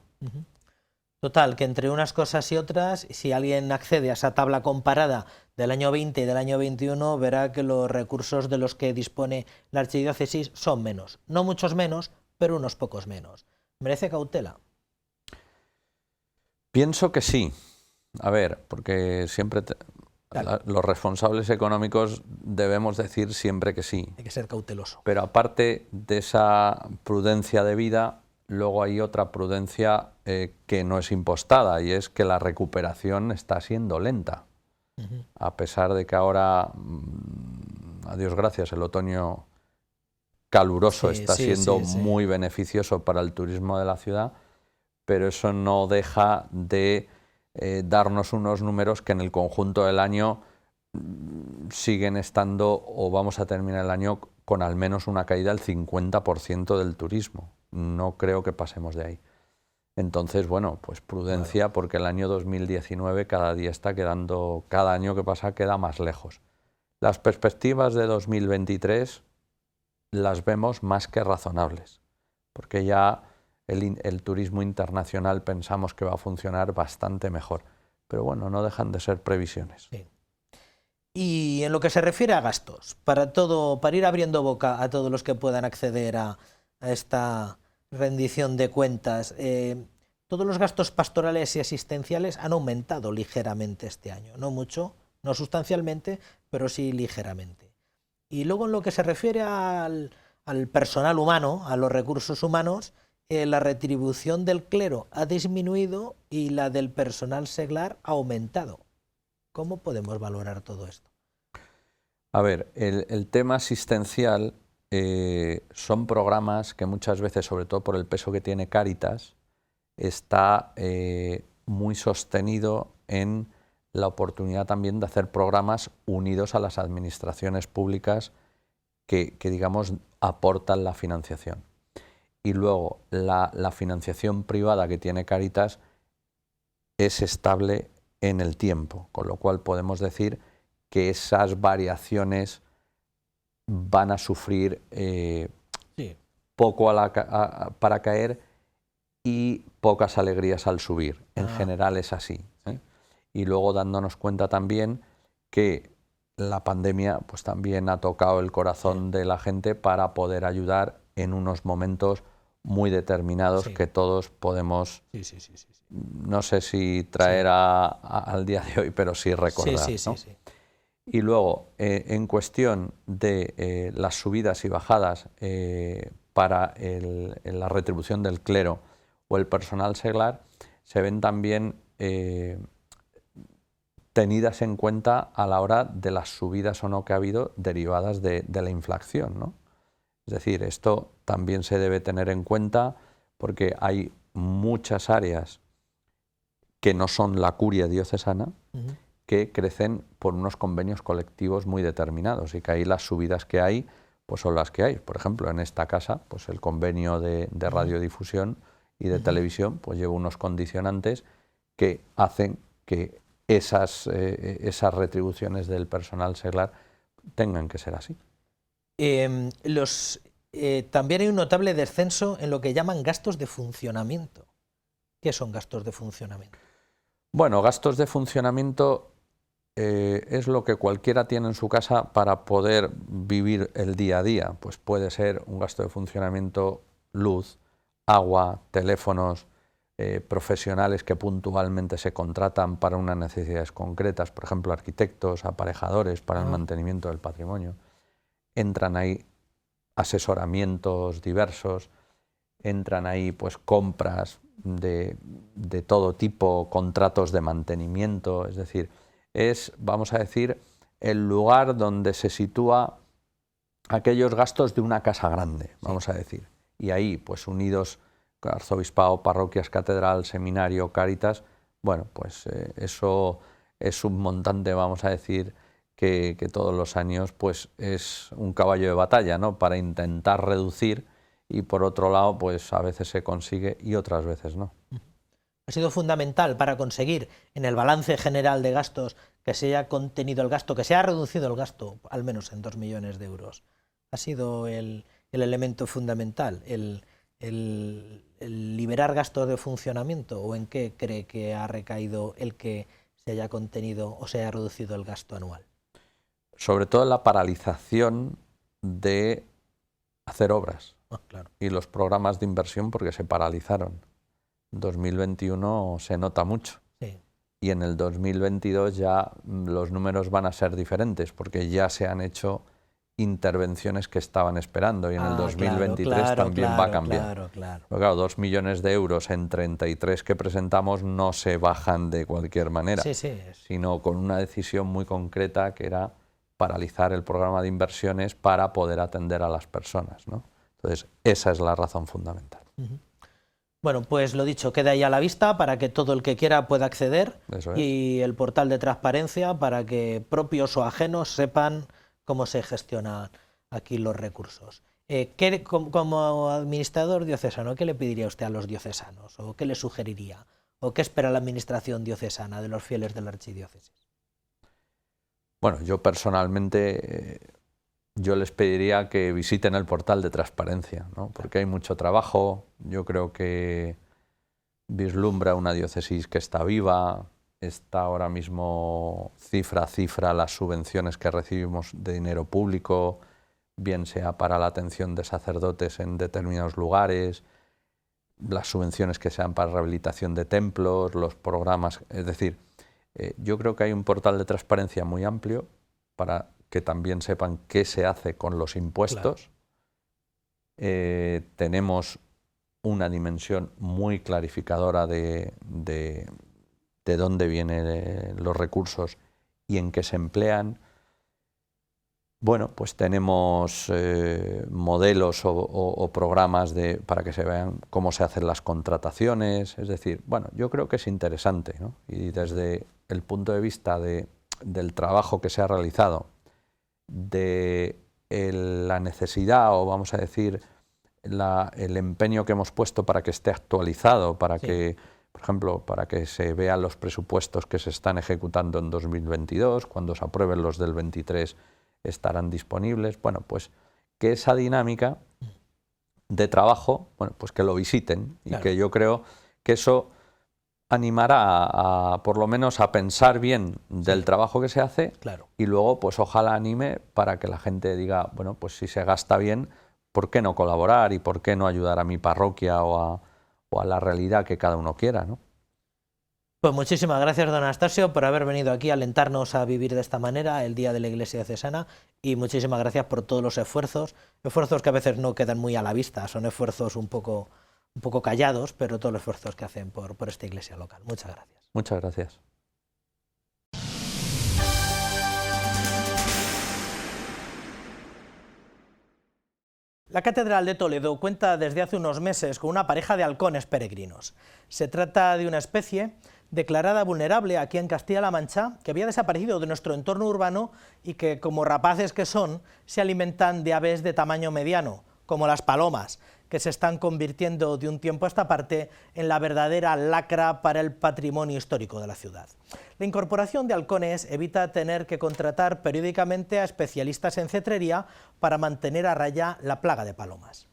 Total, que entre unas cosas y otras, si alguien accede a esa tabla comparada del año 20 y del año 21, verá que los recursos de los que dispone la archidiócesis son menos. No muchos menos, pero unos pocos menos. ¿Merece cautela? Pienso que sí. A ver, porque siempre los responsables económicos debemos decir siempre que sí. Hay que ser cauteloso. Pero aparte de esa prudencia de vida, luego hay otra prudencia que no es impostada, y es que la recuperación está siendo lenta. A pesar de que ahora, a Dios gracias, el otoño caluroso está siendo muy beneficioso para el turismo de la ciudad, pero eso no deja de darnos unos números que en el conjunto del año siguen estando, o vamos a terminar el año con al menos una caída del 50% del turismo. No creo que pasemos de ahí. Entonces, bueno, pues prudencia, porque el año 2019 cada día está quedando, cada año que pasa queda más lejos. Las perspectivas de 2023 las vemos más que razonables, porque ya el turismo internacional pensamos que va a funcionar bastante mejor. Pero bueno, no dejan de ser previsiones. Sí. Y en lo que se refiere a gastos, para ir abriendo boca a todos los que puedan acceder a esta rendición de cuentas, todos los gastos pastorales y asistenciales han aumentado ligeramente este año, no mucho, no sustancialmente, pero sí ligeramente. Y luego en lo que se refiere al personal humano, a los recursos humanos, la retribución del clero ha disminuido y la del personal seglar ha aumentado. ¿Cómo podemos valorar todo esto? A ver, el tema asistencial son programas que muchas veces, sobre todo por el peso que tiene Cáritas, está muy sostenido en la oportunidad también de hacer programas unidos a las administraciones públicas que digamos, aportan la financiación. Y luego la financiación privada que tiene Cáritas es estable en el tiempo, con lo cual podemos decir que esas variaciones van a sufrir poco para caer y pocas alegrías al subir. En general es así. Y luego dándonos cuenta también que la pandemia pues también ha tocado el corazón de la gente para poder ayudar en unos momentos muy determinados que todos podemos, no sé si traer al día de hoy, pero sí recordar. ¿No? Y luego, en cuestión de las subidas y bajadas para la retribución del clero o el personal seglar, se ven también tenidas en cuenta a la hora de las subidas o no que ha habido derivadas de la inflación, ¿no? Es decir, esto también se debe tener en cuenta porque hay muchas áreas que no son la curia diocesana, que crecen por unos convenios colectivos muy determinados y que ahí las subidas que hay pues son las que hay. Por ejemplo, en esta casa, pues el convenio de radiodifusión y de televisión pues lleva unos condicionantes que hacen que esas retribuciones del personal seglar tengan que ser así. También hay un notable descenso en lo que llaman gastos de funcionamiento. ¿Qué son gastos de funcionamiento? Bueno, gastos de funcionamiento es lo que cualquiera tiene en su casa para poder vivir el día a día. Pues puede ser un gasto de funcionamiento, luz, agua, teléfonos, profesionales que puntualmente se contratan para unas necesidades concretas, por ejemplo, arquitectos, aparejadores para el mantenimiento del patrimonio. Entran ahí asesoramientos diversos, entran ahí pues compras de todo tipo, contratos de mantenimiento, es decir, es, vamos a decir, el lugar donde se sitúa aquellos gastos de una casa grande, vamos a decir. Y ahí, pues unidos arzobispado, parroquias, catedral, seminario, Cáritas, bueno, pues eso es un montante, vamos a decir, que todos los años pues es un caballo de batalla, ¿no?, para intentar reducir, y por otro lado, pues a veces se consigue y otras veces no. Ha sido fundamental para conseguir en el balance general de gastos que se haya contenido el gasto, que se haya reducido el gasto, al menos en 2 millones de euros. Ha sido el elemento fundamental, el liberar gastos de funcionamiento, ¿o en qué cree que ha recaído el que se haya contenido o se haya reducido el gasto anual? Sobre todo la paralización de hacer obras y los programas de inversión, porque se paralizaron. En 2021 se nota mucho. Sí. Y en el 2022 ya los números van a ser diferentes, porque ya se han hecho intervenciones que estaban esperando, y en el 2023 también va a cambiar. Pero claro, 2 millones de euros en 33 que presentamos no se bajan de cualquier manera, sino con una decisión muy concreta, que era paralizar el programa de inversiones para poder atender a las personas, ¿no? Entonces, esa es la razón fundamental. Bueno, pues lo dicho, queda ahí a la vista para que todo el que quiera pueda acceder. Eso es. Y el portal de transparencia para que propios o ajenos sepan cómo se gestionan aquí los recursos. Como administrador diocesano, ¿qué le pediría usted a los diocesanos? ¿O qué le sugeriría? ¿O qué espera la administración diocesana de los fieles de la archidiócesis? Bueno, yo personalmente yo les pediría que visiten el portal de transparencia, ¿no?, porque hay mucho trabajo. Yo creo que vislumbra una diócesis que está viva. Está ahora mismo cifra a cifra las subvenciones que recibimos de dinero público, bien sea para la atención de sacerdotes en determinados lugares, las subvenciones que sean para rehabilitación de templos, los programas. Es decir, yo creo que hay un portal de transparencia muy amplio para que también sepan qué se hace con los impuestos. Tenemos una dimensión muy clarificadora de dónde vienen los recursos y en qué se emplean. Bueno, pues tenemos modelos o programas para que se vean cómo se hacen las contrataciones. Es decir, bueno, yo creo que es interesante, ¿no? Y desde el punto de vista del trabajo que se ha realizado, de la necesidad, o vamos a decir, el empeño que hemos puesto para que esté actualizado, para que, por ejemplo, para que se vean los presupuestos que se están ejecutando en 2022, cuando se aprueben los del 23 estarán disponibles. Bueno, pues que esa dinámica de trabajo, bueno, pues que lo visiten, y que yo creo que eso animará por lo menos a pensar bien del trabajo que se hace, y luego pues ojalá anime para que la gente diga, bueno, pues si se gasta bien, ¿por qué no colaborar y por qué no ayudar a mi parroquia o a la realidad que cada uno quiera, ¿no? Pues muchísimas gracias, don Anastasio, por haber venido aquí a alentarnos a vivir de esta manera el Día de la Iglesia Diocesana, y muchísimas gracias por todos los esfuerzos que a veces no quedan muy a la vista, son esfuerzos un poco callados, pero todos los esfuerzos que hacen por esta iglesia local. Muchas gracias. Muchas gracias. La Catedral de Toledo cuenta desde hace unos meses con una pareja de halcones peregrinos. Se trata de una especie declarada vulnerable aquí en Castilla-La Mancha, que había desaparecido de nuestro entorno urbano y que, como rapaces que son, se alimentan de aves de tamaño mediano, como las palomas, que se están convirtiendo de un tiempo a esta parte en la verdadera lacra para el patrimonio histórico de la ciudad. La incorporación de halcones evita tener que contratar periódicamente a especialistas en cetrería para mantener a raya la plaga de palomas.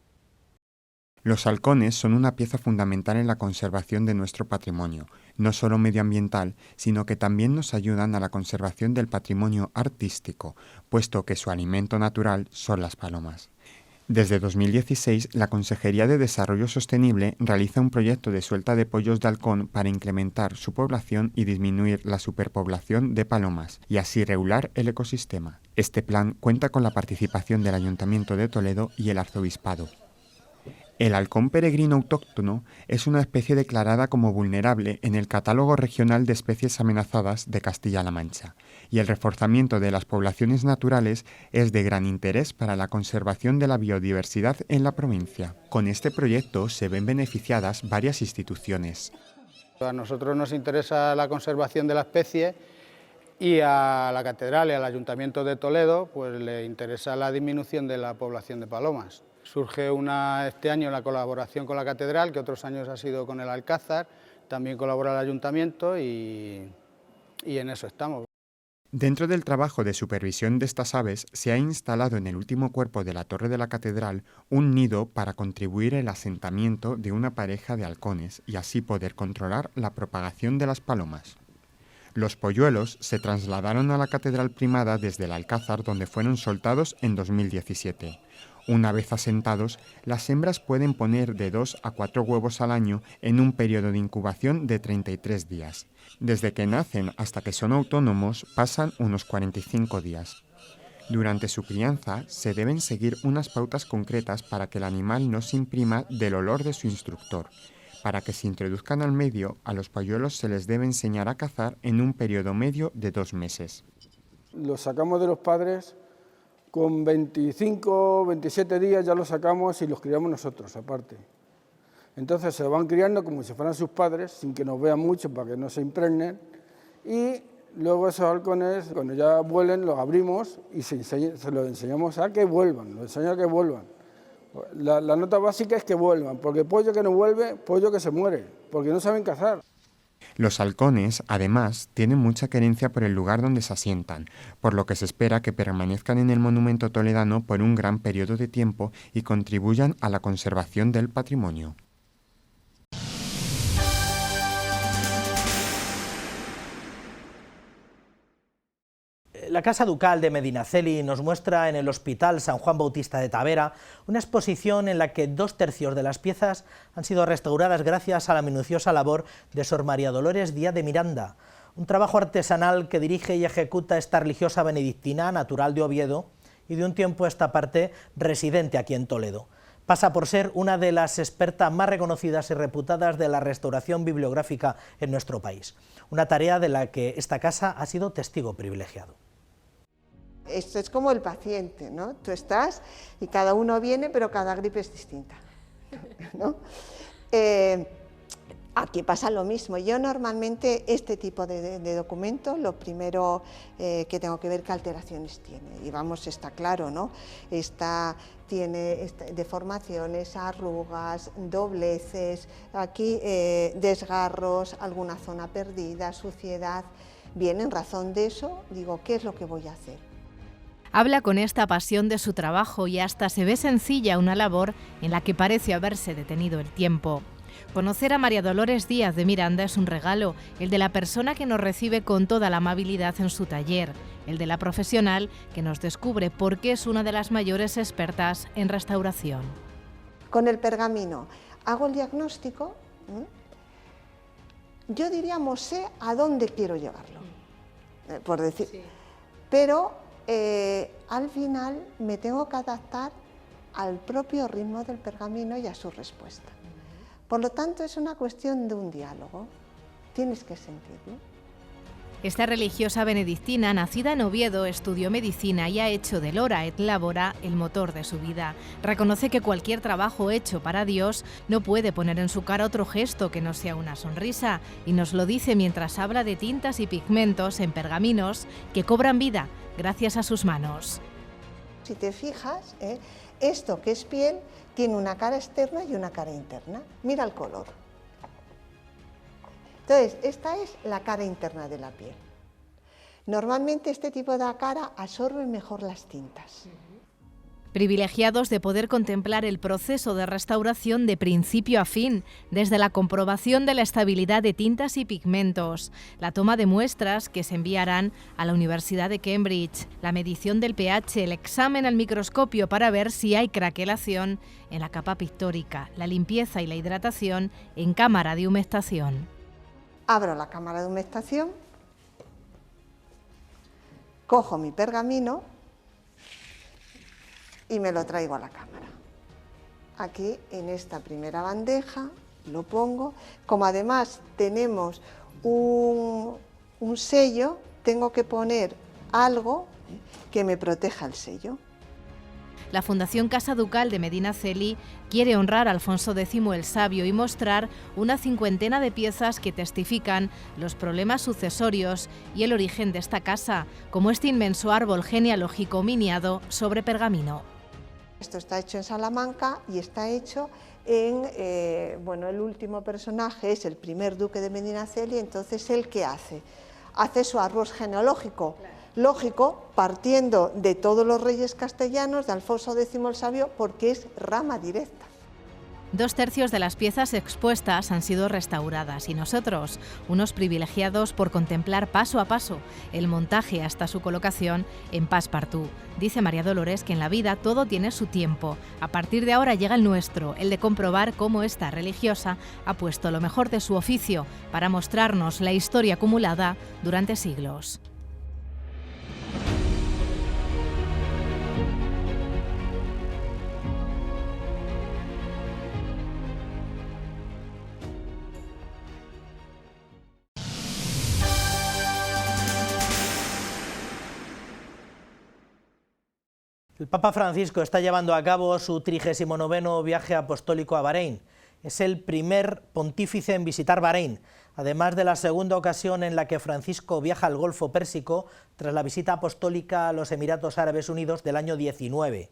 Los halcones son una pieza fundamental en la conservación de nuestro patrimonio, no solo medioambiental, sino que también nos ayudan a la conservación del patrimonio artístico, puesto que su alimento natural son las palomas. Desde 2016, la Consejería de Desarrollo Sostenible realiza un proyecto de suelta de pollos de halcón para incrementar su población y disminuir la superpoblación de palomas, y así regular el ecosistema. Este plan cuenta con la participación del Ayuntamiento de Toledo y el Arzobispado. El halcón peregrino autóctono es una especie declarada como vulnerable en el Catálogo Regional de Especies Amenazadas de Castilla-La Mancha, y el reforzamiento de las poblaciones naturales es de gran interés para la conservación de la biodiversidad en la provincia. Con este proyecto se ven beneficiadas varias instituciones. A nosotros nos interesa la conservación de la especie y a la Catedral y al Ayuntamiento de Toledo pues le interesa la disminución de la población de palomas. Surge este año la colaboración con la Catedral, que otros años ha sido con el Alcázar, también colabora el Ayuntamiento y en eso estamos. Dentro del trabajo de supervisión de estas aves se ha instalado en el último cuerpo de la torre de la Catedral un nido para contribuir al asentamiento de una pareja de halcones y así poder controlar la propagación de las palomas. Los polluelos se trasladaron a la Catedral Primada desde el Alcázar, donde fueron soltados en 2017. Una vez asentados, las hembras pueden poner de 2 a 4 huevos al año en un periodo de incubación de 33 días. Desde que nacen hasta que son autónomos pasan unos 45 días. Durante su crianza se deben seguir unas pautas concretas para que el animal no se imprima del olor de su instructor. Para que se introduzcan al medio, a los polluelos se les debe enseñar a cazar en un periodo medio de 2 meses. Los sacamos de los padres. Con 25, 27 días ya los sacamos y los criamos nosotros, aparte. Entonces se van criando como si fueran sus padres, sin que nos vean mucho para que no se impregnen. Y luego esos halcones, cuando ya vuelen, los abrimos y se los enseñamos a que vuelvan, los enseñamos a que vuelvan. La nota básica es que vuelvan, porque pollo que no vuelve, pollo que se muere, porque no saben cazar. Los halcones, además, tienen mucha querencia por el lugar donde se asientan, por lo que se espera que permanezcan en el monumento toledano por un gran periodo de tiempo y contribuyan a la conservación del patrimonio. La Casa Ducal de Medinaceli nos muestra en el Hospital San Juan Bautista de Tavera una exposición en la que 2/3 de las piezas han sido restauradas gracias a la minuciosa labor de Sor María Dolores Díaz de Miranda, un trabajo artesanal que dirige y ejecuta esta religiosa benedictina natural de Oviedo y de un tiempo a esta parte residente aquí en Toledo. Pasa por ser una de las expertas más reconocidas y reputadas de la restauración bibliográfica en nuestro país, una tarea de la que esta casa ha sido testigo privilegiado. Esto es como el paciente, ¿no? Tú estás y cada uno viene, pero cada gripe es distinta, ¿no? Aquí pasa lo mismo. Yo normalmente este tipo de documento, lo primero que tengo que ver qué alteraciones tiene. Y vamos, está claro, ¿no? Tiene deformaciones, arrugas, dobleces, aquí desgarros, alguna zona perdida, suciedad. Bien, en razón de eso, digo, ¿qué es lo que voy a hacer? Habla con esta pasión de su trabajo y hasta se ve sencilla una labor en la que parece haberse detenido el tiempo. Conocer a María Dolores Díaz de Miranda es un regalo, el de la persona que nos recibe con toda la amabilidad en su taller, el de la profesional que nos descubre por qué es una de las mayores expertas en restauración. Con el pergamino hago el diagnóstico, yo diríamos sé a dónde quiero llevarlo, por decir, sí. Pero al final me tengo que adaptar al propio ritmo del pergamino y a su respuesta. Por lo tanto, es una cuestión de un diálogo, tienes que sentirlo. Esta religiosa benedictina, nacida en Oviedo, estudió medicina y ha hecho del ora et labora el motor de su vida. Reconoce que cualquier trabajo hecho para Dios no puede poner en su cara otro gesto que no sea una sonrisa, y nos lo dice mientras habla de tintas y pigmentos en pergaminos que cobran vida gracias a sus manos. Si te fijas, esto que es piel tiene una cara externa y una cara interna. Mira el color. Entonces, esta es la cara interna de la piel. Normalmente este tipo de cara absorbe mejor las tintas. Privilegiados de poder contemplar el proceso de restauración de principio a fin, desde la comprobación de la estabilidad de tintas y pigmentos, la toma de muestras que se enviarán a la Universidad de Cambridge, la medición del pH, el examen al microscopio para ver si hay craquelación en la capa pictórica, la limpieza y la hidratación en cámara de humectación. Abro la cámara de humectación, cojo mi pergamino y me lo traigo a la cámara. aquí en esta primera bandeja, lo pongo. Como además tenemos un sello, tengo que poner algo que me proteja el sello. La Fundación Casa Ducal de Medinaceli quiere honrar a Alfonso X el Sabio y mostrar una 50 de piezas que testifican los problemas sucesorios y el origen de esta casa, como este inmenso árbol genealógico miniado sobre pergamino. Esto está hecho en Salamanca y está hecho en, bueno, el último personaje es el primer duque de Medinaceli, entonces ¿él qué hace? Hace su árbol genealógico. Lógico, partiendo de todos los reyes castellanos, de Alfonso X el Sabio, porque es rama directa. 2/3 de las piezas expuestas han sido restauradas y nosotros, unos privilegiados por contemplar paso a paso el montaje hasta su colocación en Passepartout. Dice María Dolores que en la vida todo tiene su tiempo. A partir de ahora llega el nuestro, el de comprobar cómo esta religiosa ha puesto lo mejor de su oficio para mostrarnos la historia acumulada durante siglos. El Papa Francisco está llevando a cabo su 39º viaje apostólico a Bahrein. Es el primer pontífice en visitar Bahrein, además de la segunda ocasión en la que Francisco viaja al Golfo Pérsico tras la visita apostólica a los Emiratos Árabes Unidos del año 19.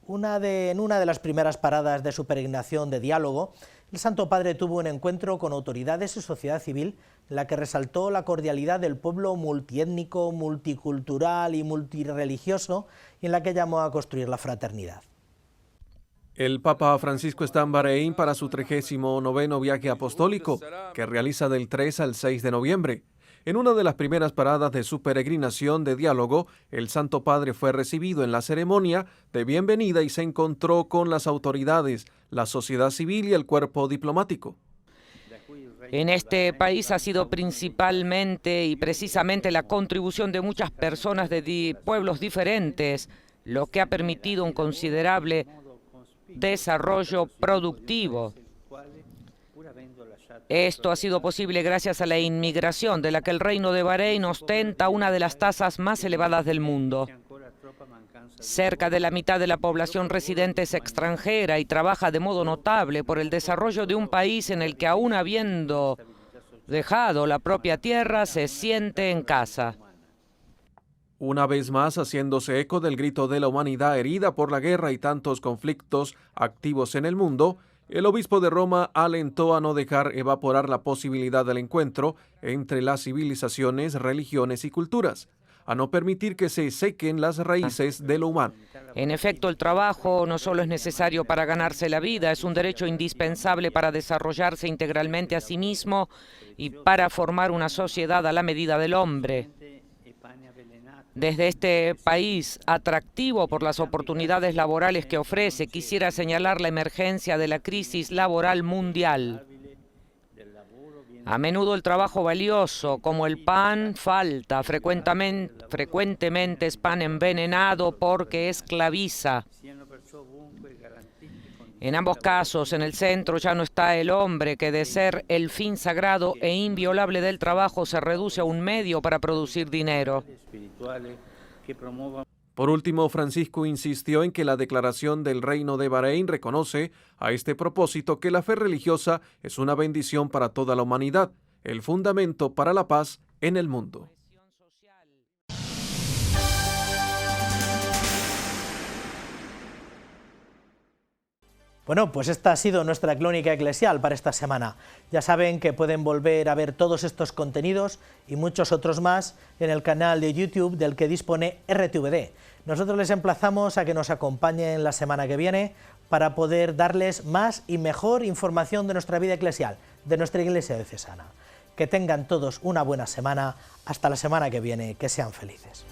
En una de las primeras paradas de su peregrinación de diálogo, el Santo Padre tuvo un encuentro con autoridades y sociedad civil en la que resaltó la cordialidad del pueblo multiétnico, multicultural y multireligioso y en la que llamó a construir la fraternidad. El Papa Francisco está en Bahrein para su 39º viaje apostólico, que realiza del 3 al 6 de noviembre. En una de las primeras paradas de su peregrinación de diálogo, el Santo Padre fue recibido en la ceremonia de bienvenida y se encontró con las autoridades, la sociedad civil y el cuerpo diplomático. En este país ha sido principalmente y precisamente la contribución de muchas personas de pueblos diferentes, lo que ha permitido un considerable desarrollo productivo. Esto ha sido posible gracias a la inmigración, de la que el Reino de Bahrein ostenta una de las tasas más elevadas del mundo. Cerca de la mitad de la población residente es extranjera y trabaja de modo notable por el desarrollo de un país en el que, aún habiendo dejado la propia tierra, se siente en casa. Una vez más, haciéndose eco del grito de la humanidad herida por la guerra y tantos conflictos activos en el mundo, el obispo de Roma alentó a no dejar evaporar la posibilidad del encuentro entre las civilizaciones, religiones y culturas, a no permitir que se sequen las raíces de lo humano. En efecto, el trabajo no solo es necesario para ganarse la vida, es un derecho indispensable para desarrollarse integralmente a sí mismo y para formar una sociedad a la medida del hombre. Desde este país, atractivo por las oportunidades laborales que ofrece, quisiera señalar la emergencia de la crisis laboral mundial. A menudo el trabajo valioso, como el pan, falta. Frecuentemente es pan envenenado porque esclaviza. En ambos casos, en el centro ya no está el hombre, que de ser el fin sagrado e inviolable del trabajo se reduce a un medio para producir dinero. Por último, Francisco insistió en que la declaración del Reino de Bahrein reconoce a este propósito que la fe religiosa es una bendición para toda la humanidad, el fundamento para la paz en el mundo. Bueno, pues esta ha sido nuestra crónica eclesial para esta semana. Ya saben que pueden volver a ver todos estos contenidos y muchos otros más en el canal de YouTube del que dispone RTVD. Nosotros les emplazamos a que nos acompañen la semana que viene para poder darles más y mejor información de nuestra vida eclesial, de nuestra Iglesia diocesana. Que tengan todos una buena semana. Hasta la semana que viene. Que sean felices.